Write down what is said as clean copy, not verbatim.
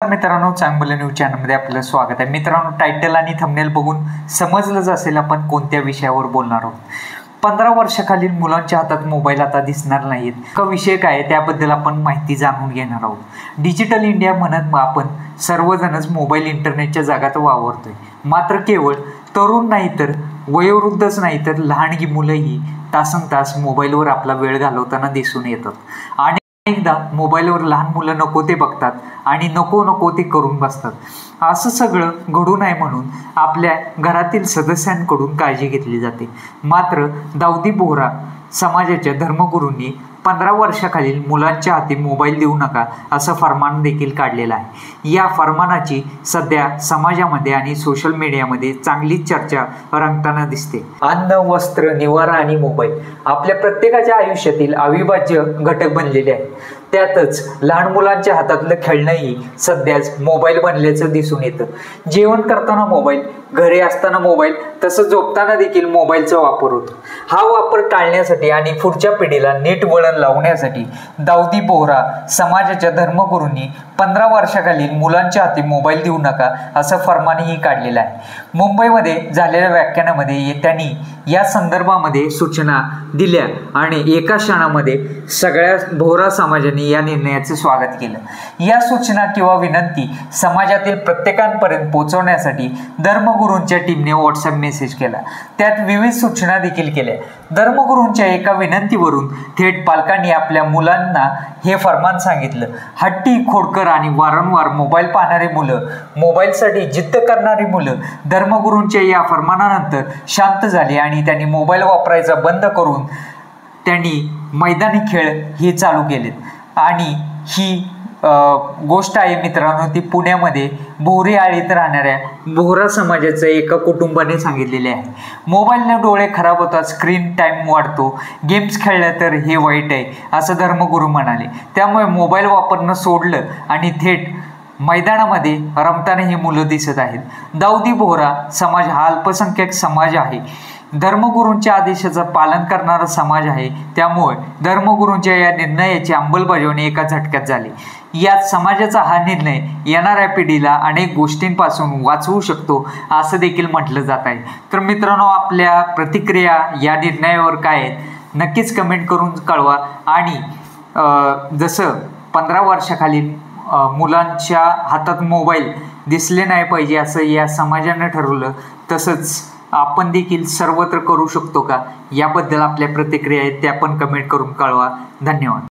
मित्रांनो, चांगलं न्यूज चॅनलमध्ये आपलं स्वागत आहे. मित्रांनो, टायटल आणि थंबनेल बघून समजलंच असेल आपण कोणत्या विषयावर बोलणार आहोत. 15 वर्षाखालील मुलांच्या हातात मोबाईल आता दिसणार नाहीत. हा विषय काय आहे त्याबद्दल आपण माहिती जाणून घेणार आहोत. डिजिटल इंडिया म्हणत आपण सर्वजणच मोबाईल इंटरनेटच्या जगात वावरतोय. मात्र केवळ तरुण नाही तर वयोवृद्धच नाही तर लहानगी मुलंही तासनतास मोबाईलवर आपला वेळ घालवताना दिसून येतात. आणि एकदा मोबाईलवर लहान मुलं नको ते बघतात आणि नको ते करून बसतात. असं सगळं घडू नये म्हणून आपल्या घरातील सदस्यांकडून काळजी घेतली जाते. मात्र दाऊदी बोहरा समाजाच्या धर्मगुरूंनी 15 वर्षाखालील मुलांच्या हाती मोबाईल देऊ नका असं फरमान देखील काढलेलं आहे. या फरमानाची सध्या समाजामध्ये आणि सोशल मीडियामध्ये चांगलीच चर्चा रंगताना दिसते. अन्न, वस्त्र, निवारा आणि मोबाईल आपल्या प्रत्येकाच्या आयुष्यातील अविभाज्य घटक बनलेले आहे. त्यातच लहान मुलांच्या हातातलं खेळणंही सध्याच मोबाईल बनल्याचं दिसून येतं. जेवण करताना मोबाईल, घरी असताना मोबाईल, तसंच झोपताना देखील मोबाईलचा वापर होतो. हा वापर टाळण्यासाठी आणि पुढच्या पिढीला नीट वळण लावण्यासाठी दाऊदी बोहरा समाजाच्या धर्मगुरूंनी 15 वर्षाखालील मुलांच्या हाती मोबाईल देऊ नका असं फरमानही काढलेलं आहे. मुंबईमध्ये झालेल्या व्याख्यानामध्ये त्यांनी या संदर्भामध्ये सूचना दिल्या आणि एका क्षणामध्ये सगळ्या बोहरा समाजाने या निर्णयाचे स्वागत केलं. या सूचना किंवा विनंती समाजातील प्रत्येकापर्यंत पोहोचवण्यासाठी धर्मगुरूंच्या टीमने व्हॉट्सअप मेसेज केला. त्यात विविध सूचना देखील केल्या. धर्मगुरूंच्या एका विनंतीवरून थेट पालकांनी आपल्या मुलांना हे फरमान सांगितलं. हट्टी, खोडकर आणि वारंवार मोबाईल पाहणारी मुलं, मोबाईलसाठी जिद्द करणारी मुलं धर्मगुरूंच्या या फरमानानंतर शांत झाली आणि त्यांनी मोबाईल वापरायचा बंद करून त्यांनी मैदानी खेळ हे चालू केलेत. आणि ही गोष्ट आहे मित्रांनो, ती पुण्यामध्ये बोहरी आळीत राहणाऱ्या बोहरा समाजाचं एका कुटुंबाने सांगितलेले आहे. मोबाईलने डोळे खराब होतात, स्क्रीन टाईम वाढतो, गेम्स खेळलं तर हे वाईट आहे असं धर्मगुरू म्हणाले. त्यामुळे मोबाईल वापरणं सोडलं आणि थेट मैदानामध्ये रमताना ही मुलं दिसत आहेत. दाऊदी बोहरा समाज हा अल्पसंख्याक समाज आहे. धर्मगुरूंच्या आदेशाचं पालन करणारा समाज आहे. त्यामुळे धर्मगुरूंच्या या निर्णयाची अंमलबजावणी एका झटक्यात झाली. यात समाजाचा हा निर्णय येणाऱ्या पिढीला अनेक गोष्टींपासून वाचवू शकतो असं देखील म्हटलं जात आहे. तर मित्रांनो, आपल्या प्रतिक्रिया या निर्णयावर काय आहेत नक्कीच कमेंट करून कळवा. आणि जसं 15 वर्षाखालील मुलांच्या हातात मोबाईल दिसले नाही पाहिजे असं या समाजानं ठरवलं, तसंच आपण देखील सर्वत्र करू शकतो का याबद्दल आपल्या प्रतिक्रिया आहेत त्या पण कमेंट करून कळवा. धन्यवाद.